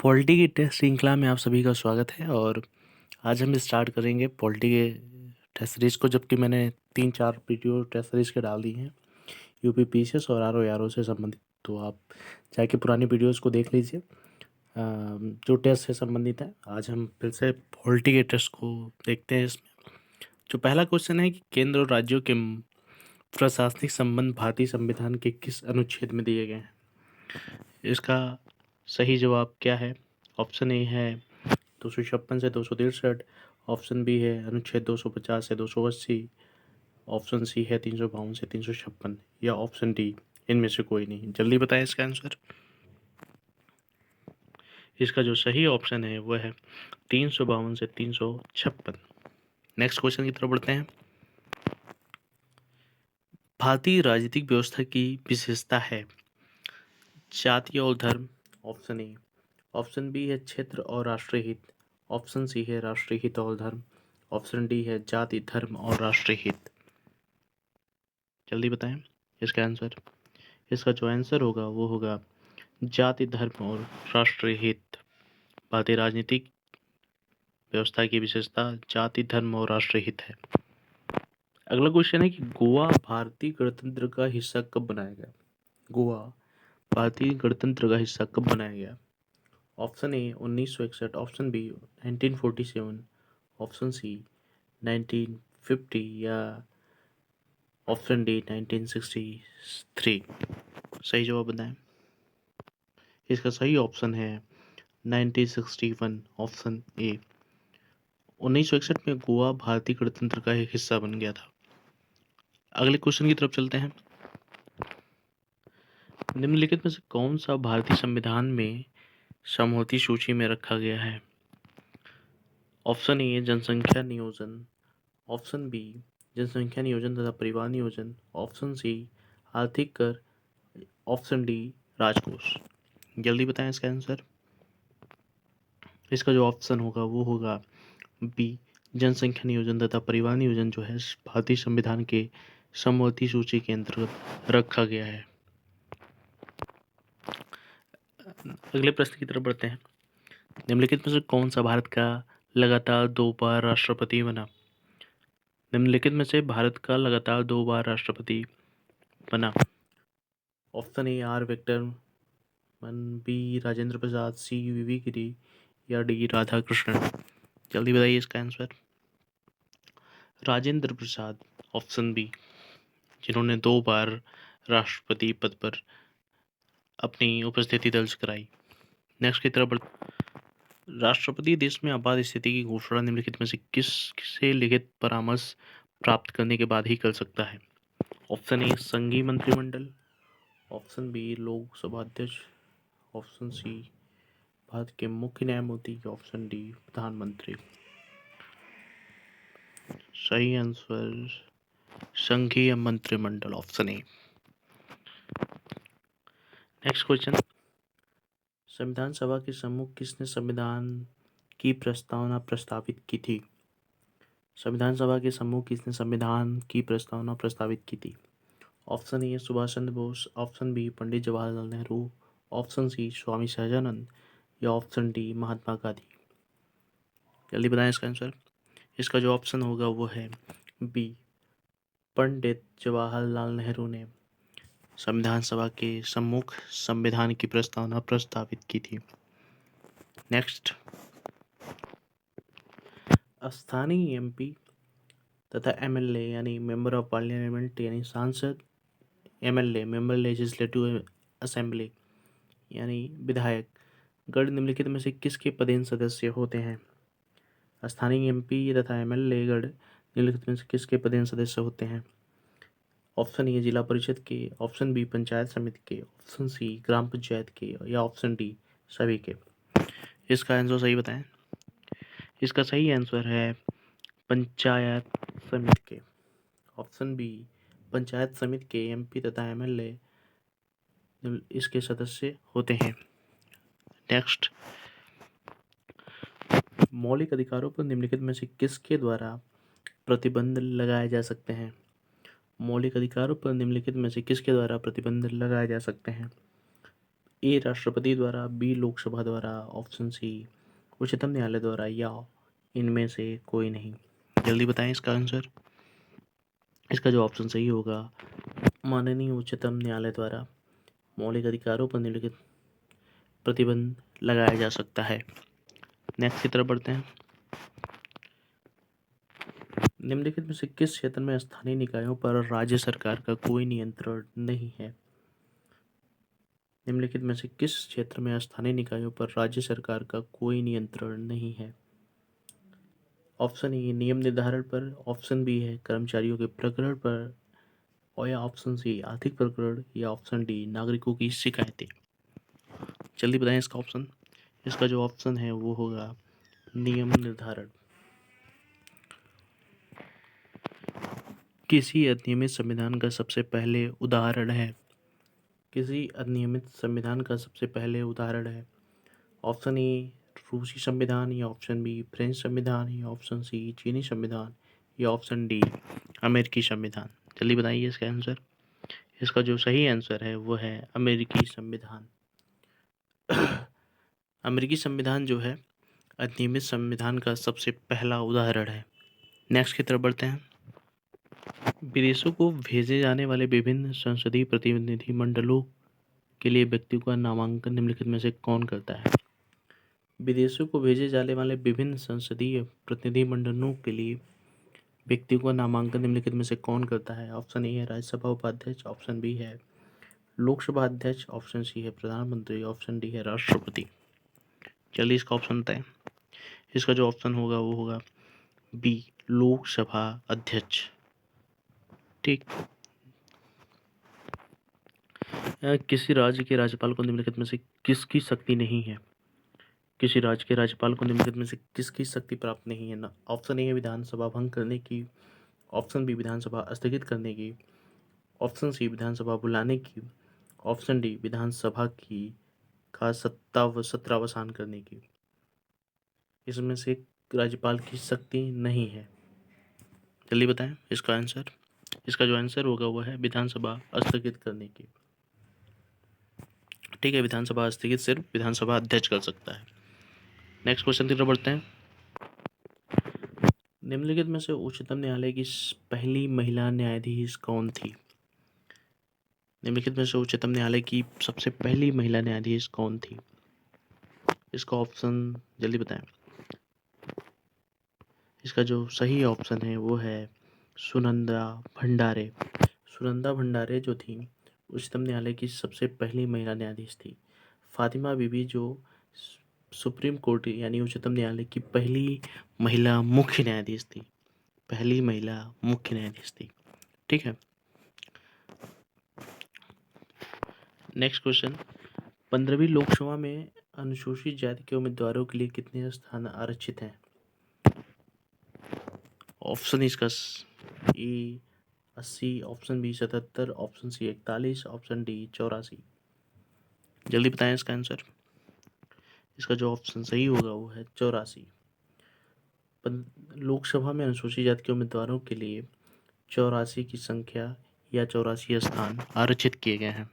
Polity की test श्रृंखला में आप सभी का स्वागत है। और आज हम स्टार्ट करेंगे पॉलिटी के टेस्ट सीरीज को, जबकि मैंने 3-4 वीडियो टेस्ट सीरीज के डाल दी हैं यूपी पीसीएस और आरओ से संबंधित। तो आप जाके पुरानी वीडियोस को देख लीजिए जो टेस्ट से संबंधित है। आज हम फिर से पॉलिटी के टेस्ट को देखते हैं। इसमें जो पहला क्वेश्चन है कि केंद्र और राज्यों के प्रशासनिक संबंध भारतीय संविधान के किस अनुच्छेद में दिए गए हैं? इसका सही जवाब क्या है? ऑप्शन ए है 256 से 263, ऑप्शन बी है अनुच्छेद 250 से 280, ऑप्शन सी है 352 से 356, या ऑप्शन डी इनमें से कोई नहीं। जल्दी बताएं इसका आंसर। इसका जो सही ऑप्शन है वह है 352 से 356। नेक्स्ट क्वेश्चन की तरफ बढ़ते हैं। भारतीय राजनीतिक व्यवस्था की विशेषता है जाति और धर्म, ऑप्शन ए। ऑप्शन बी है क्षेत्र और राष्ट्रीय हित, ऑप्शन सी है राष्ट्रीय हित और धर्म, ऑप्शन डी है जाति धर्म और राष्ट्रीय हित। जल्दी बताएं इसका आंसर। इसका जो आंसर होगा वो होगा जाति धर्म और राष्ट्रीय हित। भारतीय राजनीतिक व्यवस्था की विशेषता जाति धर्म और राष्ट्रीय हित है। अगला क्वेश्चन है कि गोवा भारतीय गणतंत्र का हिस्सा कब बनाया गया? गोवा भारतीय गणतंत्र का हिस्सा कब बनाया गया? Option A 1961, option B 1947, option C 1950, या ऑप्शन डी 1963। सही जवाब बताएं। इसका सही ऑप्शन है 1961, ऑप्शन ए। 1961 में गोवा भारतीय गणतंत्र का एक हिस्सा बन गया था। अगले क्वेश्चन की तरफ चलते हैं। निम्नलिखित में से कौन सा भारतीय संविधान में समवर्ती सूची में रखा गया है? ऑप्शन ए जनसंख्या नियोजन, ऑप्शन बी जनसंख्या नियोजन तथा परिवार नियोजन, ऑप्शन सी आर्थिक कर, ऑप्शन डी राजकोष। जल्दी बताएं इसका आंसर। इसका जो ऑप्शन होगा वो होगा बी जनसंख्या नियोजन तथा परिवार नियोजन, जो है भारतीय संविधान के समवर्ती सूची के अंतर्गत रखा गया है। अगले प्रश्न की तरफ बढ़ते हैं। निम्नलिखित में से कौन सा भारत का लगातार 2 बार राष्ट्रपति बना? निम्नलिखित में से भारत का लगातार 2 बार राष्ट्रपति बना। Option A R Venkataraman, B Rajendra Prasad, C V Giri, या डी राधाकृष्णन। जल्दी बताइए इसका answer. Rajendra Prasad, option B, जिन्होंने 2 बार राष्ट्रपति पद पर अपनी उपस्थिति दर्ज कराई। नेक्स्ट की तरफ राष्ट्रपति देश में आपात स्थिति की घोषणा निम्नलिखित में से किससे लिखित परामर्श प्राप्त करने के बाद ही कर सकता है? ऑप्शन ए संघीय मंत्रिमंडल, ऑप्शन बी लोकसभा अध्यक्ष, ऑप्शन सी भारत के मुख्य न्यायमूर्ति, ऑप्शन डी प्रधानमंत्री। सही आंसर संघीय मंत्रिमंडल, ऑप्शन ए। Next question. संविधान सभा के सम्मुख किसने संविधान की प्रस्तावना प्रस्तावित की थी? संविधान सभा के सम्मुख किसने संविधान की प्रस्तावना प्रस्तावित की थी? Option A Subhash Chandra Bose, option B Pandit Jawaharlal Nehru, option C Swami Sahajanand, या ऑप्शन डी महात्मा गांधी। जल्दी बताएं इसका आंसर। इसका जो ऑप्शन होगा वो है बी पंडित जवाहरलाल नेहरू ने संविधान सभा के सम्मुख संविधान की प्रस्तावना प्रस्तावित की थी। नेक्स्ट। स्थानीय एमपी तथा एमएलए यानी मेंबर ऑफ पार्लियामेंट यानी सांसद, एमएलए मेंबर लेजिस्लेटिव असेंबली यानी विधायक गण निम्नलिखित में से किसके पदेन सदस्य होते हैं? स्थानीय एमपी तथा एमएलए गण निम्नलिखित में से किसके पदेन सदस्य होते हैं? ऑप्शन ए जिला परिषद के, ऑप्शन बी पंचायत समिति के, ऑप्शन सी ग्राम पंचायत के, या ऑप्शन डी सभी के। इसका आंसर सही बताएं। इसका सही आंसर है पंचायत समिति के, ऑप्शन बी पंचायत समिति के एमपी तथा एमएलए इसके सदस्य होते हैं। नेक्स्ट। मौलिक अधिकारों पर निम्नलिखित में से किसके द्वारा प्रतिबंध लगाए जा सकते हैं? मौलिक अधिकारों पर निम्नलिखित में से किसके द्वारा प्रतिबंध लगाए जा सकते हैं? ए राष्ट्रपति द्वारा, बी लोकसभा द्वारा, ऑप्शन सी उच्चतम न्यायालय द्वारा, या इनमें से कोई नहीं। जल्दी बताएं इसका आंसर। इसका जो ऑप्शन सही होगा, माननीय उच्चतम न्यायालय द्वारा मौलिक अधिकारों पर निम्नलिखित प्रतिबंध लगाया जा सकता है। नेक्स्ट की तरफ बढ़ते हैं। निम्नलिखित में से किस क्षेत्र में स्थानीय निकायों पर राज्य सरकार का कोई नियंत्रण नहीं है? निम्नलिखित में से किस क्षेत्र में स्थानीय निकायों पर राज्य सरकार का कोई नियंत्रण नहीं है? ऑप्शन ए नियम निर्धारण पर, ऑप्शन बी है कर्मचारियों के प्रकरण पर, और या ऑप्शन सी आर्थिक प्रकरण, या ऑप्शन डी नागरिकों की शिकायतें। जल्दी बताएं इसका ऑप्शन। इसका जो ऑप्शन है वो होगा नियम निर्धारण। किसी अनियमित संविधान का सबसे पहले उदाहरण है। किसी अनियमित संविधान का सबसे पहले उदाहरण है। ऑप्शन ए रूसी संविधान, या ऑप्शन बी फ्रेंच संविधान, या ऑप्शन सी चीनी संविधान, या ऑप्शन डी अमेरिकी संविधान। जल्दी बताइए इसका आंसर। इसका जो सही आंसर है वो है अमेरिकी संविधान। अमेरिकी संविधान जो है अनियमित संविधान का सबसे पहला उदाहरण है। नेक्स्ट की तरफ बढ़ते हैं। विदेशों को भेजे जाने वाले विभिन्न संसदीय प्रतिनिधि मंडलों के लिए व्यक्तियों का नामांकन निम्नलिखित में से कौन करता है? विदेशों को भेजे जाने वाले विभिन्न संसदीय प्रतिनिधि मंडलों के लिए व्यक्तियों का नामांकन निम्नलिखित में से कौन करता है? ऑप्शन ए है राज्यसभा उपाध्यक्ष, ऑप्शन बी है लोकसभा अध्यक्ष, ऑप्शन सी है प्रधानमंत्री, ऑप्शन डी है राष्ट्रपति। जल्दी इसका ऑप्शन बताएं। इसका जो ऑप्शन होगा वो होगा बी लोकसभा अध्यक्ष। ठीक। किसी राज्य के राज्यपाल को निम्नलिखित में से किसकी शक्ति नहीं है? किसी राज्य के राज्यपाल को निम्नलिखित में से किसकी शक्ति प्राप्त नहीं है? ना ऑप्शन ए है विधानसभा भंग करने की, ऑप्शन बी विधानसभा स्थगित करने की, ऑप्शन सी विधानसभा बुलाने की, ऑप्शन डी विधानसभा की का सत्रावसान करने की। इसमें से राज्यपाल की शक्ति नहीं है। जल्दी बताएं इसका आंसर। इसका जो आंसर होगा वो है विधानसभा स्थगित करने की। ठीक है, विधानसभा स्थगित सिर्फ विधानसभा अध्यक्ष कर सकता है। नेक्स्ट क्वेश्चन की तरफ बढ़ते हैं। निम्नलिखित में से उच्चतम न्यायालय की पहली महिला न्यायाधीश कौन थी? निम्नलिखित में से उच्चतम न्यायालय की सबसे पहली महिला न्यायाधीश कौन थी? इसका ऑप्शन जल्दी बताएं। इसका जो सही ऑप्शन है वो है सुनंदा भंडारे। सुनंदा भंडारे जो थी उच्चतम न्यायालय की सबसे पहली महिला न्यायाधीश थी। फातिमा बीबी जो सुप्रीम कोर्ट यानी उच्चतम न्यायालय की पहली महिला मुख्य न्यायाधीश थी। पहली महिला मुख्य न्यायाधीश थी। ठीक है। Next question. 15वीं लोकसभा में अनुसूचित जाति के उम्मीदवारों के लिए कितने स्थान आरक्षित हैं? ऑप्शन इसका A 80, option B 77, option C 41, option D 84। जल्दी बताएं इसका आंसर। इसका जो ऑप्शन सही होगा वो है 84। लोकसभा में अनुसूचित जाति के उम्मीदवारों के लिए 84 की संख्या या 84 स्थान आरक्षित किए गए हैं।